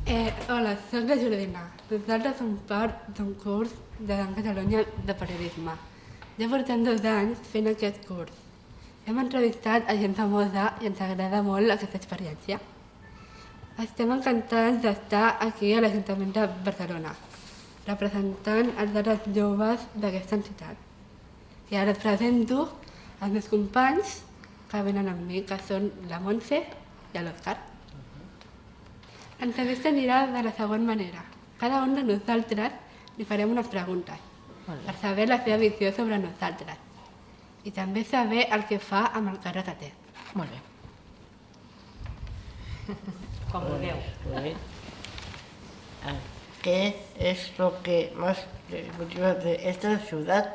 Hola, soc la Jordina. Nosaltres som part d'un curs de Catalunya de periodisme. Ja portem 2 anys fent aquest curs. Hem entrevistat a gent famosa i ens agrada molt aquesta experiència. Estem encantats d'estar aquí a l'Ajuntament de Barcelona, representant els drets joves d'aquesta entitat. I ara et presento els meus companys que venen amb mi, que són la Montse i l'Òscar. L'entrevista anirà de la següent manera. Cada un de nosaltres li farem unes preguntes per saber la seva visió sobre nosaltres i també saber el que fa amb el càrrec que té. Molt bé. Com vulgueu. ¿Qué es lo que más te motiva de esta ciudad?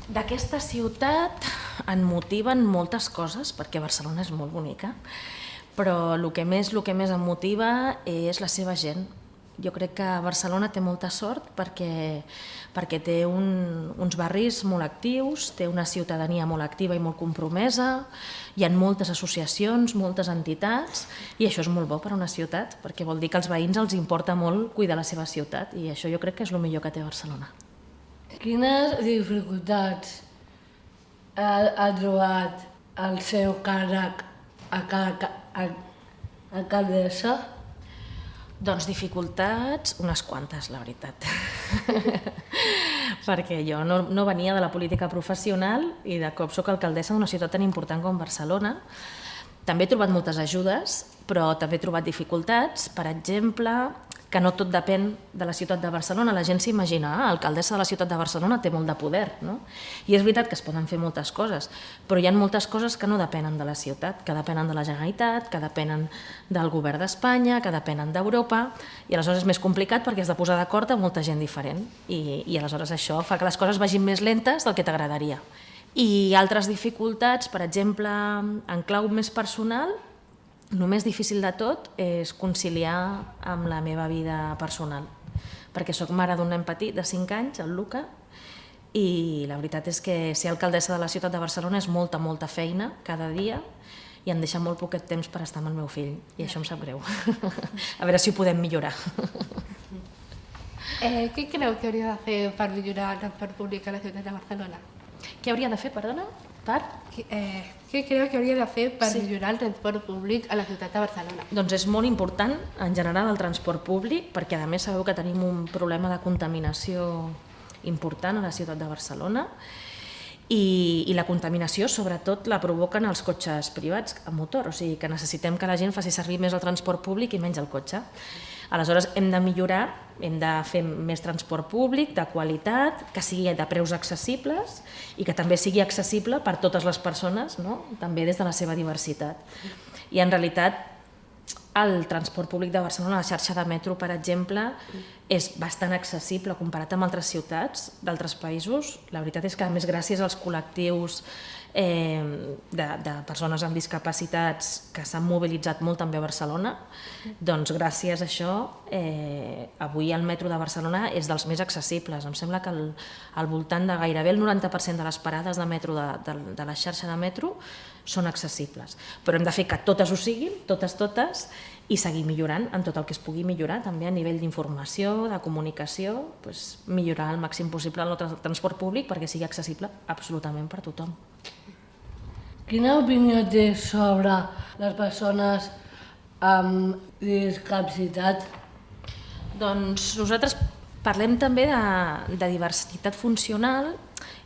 D'aquesta ciutat en motiven moltes coses, perquè Barcelona és molt bonica, però el que més em motiva és la seva gent. Jo crec que Barcelona té molta sort perquè té uns barris molt actius, té una ciutadania molt activa i molt compromesa, hi ha moltes associacions, moltes entitats, i això és molt bo per a una ciutat, perquè vol dir que als veïns els importa molt cuidar la seva ciutat, i això jo crec que és el millor que té Barcelona. Quines dificultats ha trobat el seu càrrec alcaldessa? Doncs dificultats, unes quantes, la veritat. Perquè jo no venia de la política professional i de cop soc alcaldessa d'una ciutat tan important com Barcelona. També he trobat moltes ajudes, però també he trobat dificultats. Per exemple, que no tot depèn de la ciutat de Barcelona. La gent s'imagina, alcaldessa de la ciutat de Barcelona té molt de poder, no? I és veritat que es poden fer moltes coses, però hi ha moltes coses que no depenen de la ciutat, que depenen de la Generalitat, que depenen del govern d'Espanya, que depenen d'Europa, i aleshores és més complicat perquè has de posar d'acord amb molta gent diferent, i aleshores això fa que les coses vagin més lentes del que t'agradaria. I altres dificultats, per exemple, en clau més personal, el més difícil de tot és conciliar amb la meva vida personal, perquè sóc mare d'un nen petit de 5 anys, el Luca, i la veritat és que ser alcaldessa de la ciutat de Barcelona és molta feina cada dia i em deixa molt poquet temps per estar amb el meu fill, i això em sap greu. A veure si ho podem millorar. Què creu que hauria de fer per millorar el transport públic a la ciutat de Barcelona? Què hauria de fer, perdona? Què creu que hauria de fer per millorar el transport públic a la ciutat de Barcelona? Doncs és molt important, en general, el transport públic, perquè a més sabeu que tenim un problema de contaminació important a la ciutat de Barcelona, i la contaminació sobretot la provoquen els cotxes privats a motor, o sigui que necessitem que la gent faci servir més el transport públic i menys el cotxe. Aleshores hem de millorar, hem de fer més transport públic de qualitat, que sigui de preus accessibles i que també sigui accessible per totes les persones, no? També des de la seva diversitat. I en realitat el transport públic de Barcelona, la xarxa de metro, per exemple, és bastant accessible comparat amb altres ciutats d'altres països. La veritat és que, a més, gràcies als col·lectius de persones amb discapacitats que s'han mobilitzat molt també a Barcelona, doncs gràcies a això avui el metro de Barcelona és dels més accessibles. Em sembla que al voltant de gairebé el 90% de les parades de metro de la xarxa de metro són accessibles. Però hem de fer que totes ho siguin, totes, i seguir millorant en tot el que es pugui millorar, també a nivell d'informació, de comunicació, millorar al màxim possible el transport públic perquè sigui accessible absolutament per tothom. Quina opinió té sobre les persones amb discapacitat? Doncs nosaltres parlem també de diversitat funcional,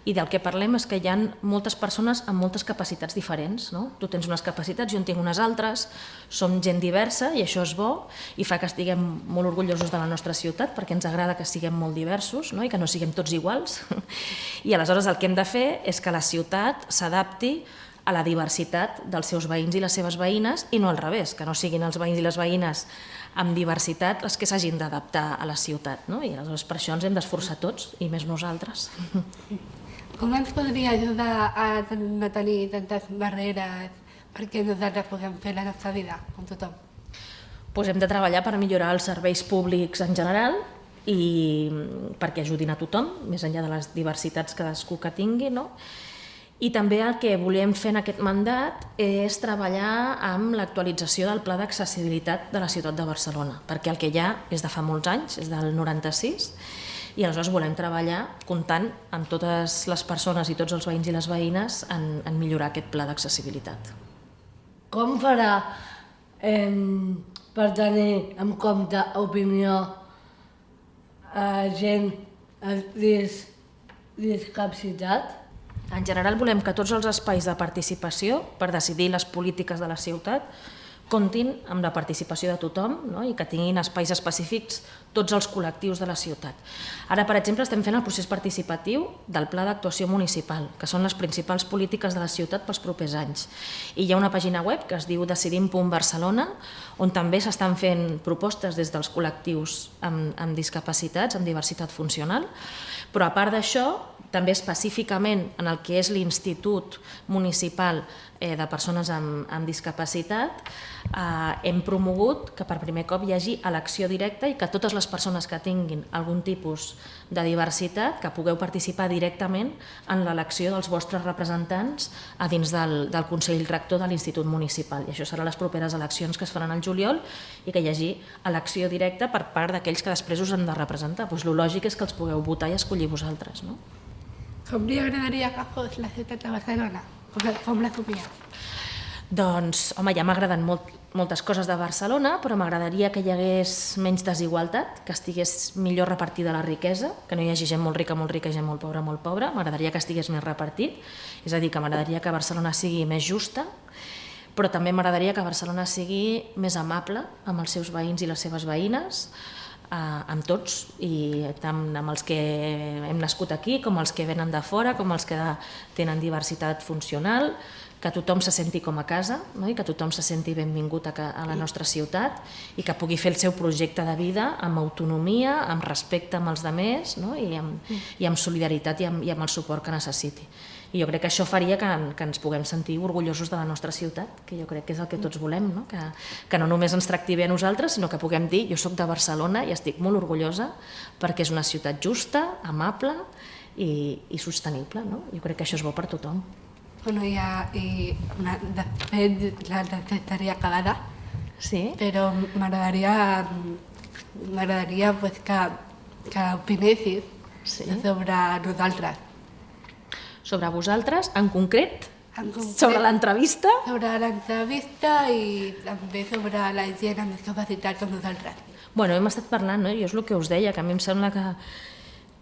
i del que parlem és que hi ha moltes persones amb moltes capacitats diferents, no? Tu tens unes capacitats, jo en tinc unes altres, som gent diversa i això és bo i fa que estiguem molt orgullosos de la nostra ciutat perquè ens agrada que siguem molt diversos, no? I que no siguem tots iguals. I aleshores el que hem de fer és que la ciutat s'adapti a la diversitat dels seus veïns i les seves veïnes i no al revés, que no siguin els veïns i les veïnes amb diversitat els que s'hagin d'adaptar a la ciutat, no? I aleshores per això ens hem d'esforçar tots i més nosaltres. Com ens podria ajudar a no tenir tantes barreres perquè nosaltres puguem fer la nostra vida, com tothom? Doncs hem de treballar per millorar els serveis públics en general i perquè ajudin a tothom, més enllà de les diversitats que cadascú que tingui, no? I també el que volem fer en aquest mandat és treballar amb l'actualització del Pla d'Accessibilitat de la ciutat de Barcelona, perquè el que hi ha és de fa molts anys, és del 96, i aleshores volem treballar comptant amb totes les persones i tots els veïns i les veïnes en millorar aquest pla d'accessibilitat. Com farà per tenir en compte opinió a gent amb discapacitat? En general volem que tots els espais de participació per decidir les polítiques de la ciutat comptin amb la participació de tothom, no? I que tinguin espais específics tots els col·lectius de la ciutat. Ara, per exemple, estem fent el procés participatiu del Pla d'Actuació Municipal, que són les principals polítiques de la ciutat pels propers anys. I hi ha una pàgina web que es diu decidim.barcelona, on també s'estan fent propostes des dels col·lectius amb discapacitats, amb diversitat funcional, però a part d'això, també específicament en el que és l'Institut Municipal de Persones amb Discapacitat, hem promogut que per primer cop hi hagi elecció directa i que totes les persones que tinguin algun tipus de diversitat que pugueu participar directament en l'elecció dels vostres representants a dins del Consell Rector de l'Institut Municipal. I això serà les properes eleccions que es faran al juliol i que hi hagi elecció directa per part d'aquells que després us han de representar. Doncs el lògic és que els pugueu votar i escollir vosaltres, no? Com li agradaria que fos la ciutat de Barcelona? Com la somia? Doncs, home, ja m'agraden moltes coses de Barcelona, però m'agradaria que hi hagués menys desigualtat, que estigués millor repartida la riquesa, que no hi hagi gent molt rica i gent molt pobra. M'agradaria que estigués més repartit, és a dir, que m'agradaria que Barcelona sigui més justa, però també m'agradaria que Barcelona sigui més amable amb els seus veïns i les seves veïnes, amb tots, i tant amb els que hem nascut aquí, com els que venen de fora, com els que tenen diversitat funcional, que tothom se senti com a casa, no? I que tothom se senti benvingut a la nostra ciutat i que pugui fer el seu projecte de vida amb autonomia, amb respecte amb els altres, no? I amb solidaritat i amb el suport que necessiti. I jo crec que això faria que ens puguem sentir orgullosos de la nostra ciutat, que jo crec que és el que tots volem, no? Que no només ens tracti bé a nosaltres, sinó que puguem dir jo soc de Barcelona i estic molt orgullosa perquè és una ciutat justa, amable i sostenible. No? Jo crec que això és bo per tothom. Bueno, de fet, la estaria acabada, Sí? però m'agradaria pues, que opinessis Sí. sobre nosaltres. Sobre vosaltres, en concret, En concret, sobre l'entrevista. sobre l'entrevista i també sobre la gent amb discapacitat com nosaltres. Bueno, hem estat parlant, no? Jo és el que us deia, que a mi em sembla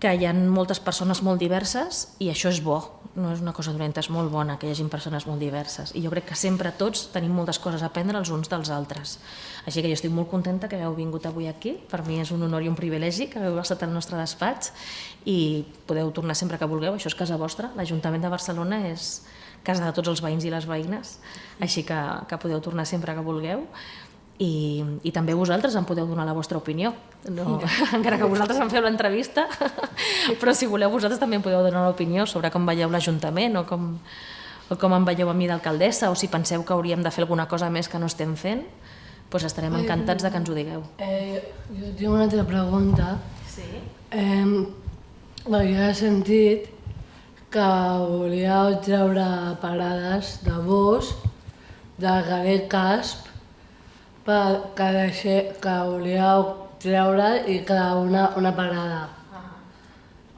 que hi ha moltes persones molt diverses i això és bo, no és una cosa dolenta, és molt bona que hi hagi persones molt diverses. I jo crec que sempre tots tenim moltes coses a aprendre els uns dels altres. Així que jo estic molt contenta que hagueu vingut avui aquí. Per mi és un honor i un privilegi que hagueu estat al nostre despatx i podeu tornar sempre que vulgueu, això és casa vostra. L'Ajuntament de Barcelona és casa de tots els veïns i les veïnes, així que podeu tornar sempre que vulgueu. I també vosaltres em podeu donar la vostra opinió, no, encara que vosaltres em feu l'entrevista, però si voleu vosaltres també em podeu donar l'opinió sobre com veieu l'Ajuntament o com em veieu a mi d'alcaldessa, o si penseu que hauríem de fer alguna cosa més que no estem fent, doncs estarem encantats de que ens ho digueu. Jo tinc una altra pregunta. Sí? Jo he sentit que volíeu treure parades de bus de carrer Casp que volíeu treure i crear una parada.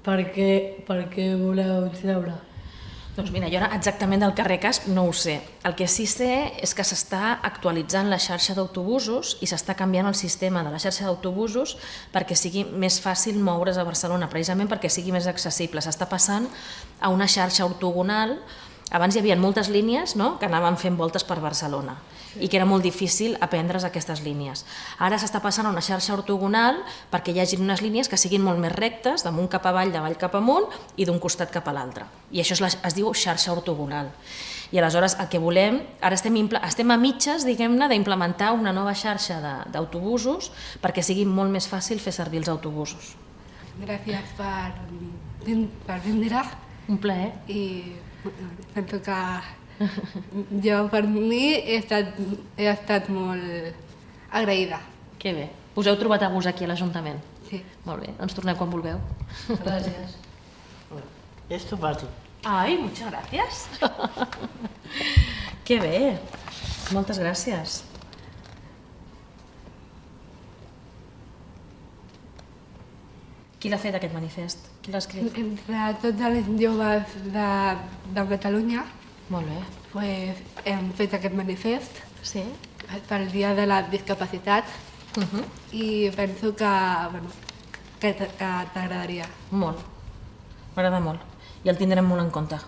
Per què voleu treure? Doncs mira, jo ara exactament del carrer Casp no ho sé. El que sí sé és que s'està actualitzant la xarxa d'autobusos i s'està canviant el sistema de la xarxa d'autobusos perquè sigui més fàcil moure's a Barcelona, precisament perquè sigui més accessible. S'està passant a una xarxa ortogonal. Abans hi havia moltes línies, no?, que anaven fent voltes per Barcelona i que era molt difícil aprendre's aquestes línies. Ara s'està passant a una xarxa ortogonal perquè hi hagi unes línies que siguin molt més rectes, d'amunt cap avall, d'avall cap amunt i d'un costat cap a l'altre. I això es diu xarxa ortogonal. I aleshores el que volem, ara estem a mitges, diguem-ne, d'implementar una nova xarxa d'autobusos perquè sigui molt més fàcil fer servir els autobusos. Gràcies per vindre Un plaer. i sento que jo per mi he estat molt agraïda. Que bé. Us heu trobat a gust aquí a l'Ajuntament? Sí. Molt bé, doncs torneu quan vulgueu. Gràcies. És tu fàcil. Ai, muchas gracias. Que bé. Moltes gràcies. Qui l'ha fet, aquest manifest? Qui l'ha escrit? Entre tots els joves de Catalunya Molt bé. pues, hem fet aquest manifest Sí? pel Dia de la Discapacitat i penso que, bueno, que t'agradaria. Molt. M'agrada molt. I el tindrem molt en compte.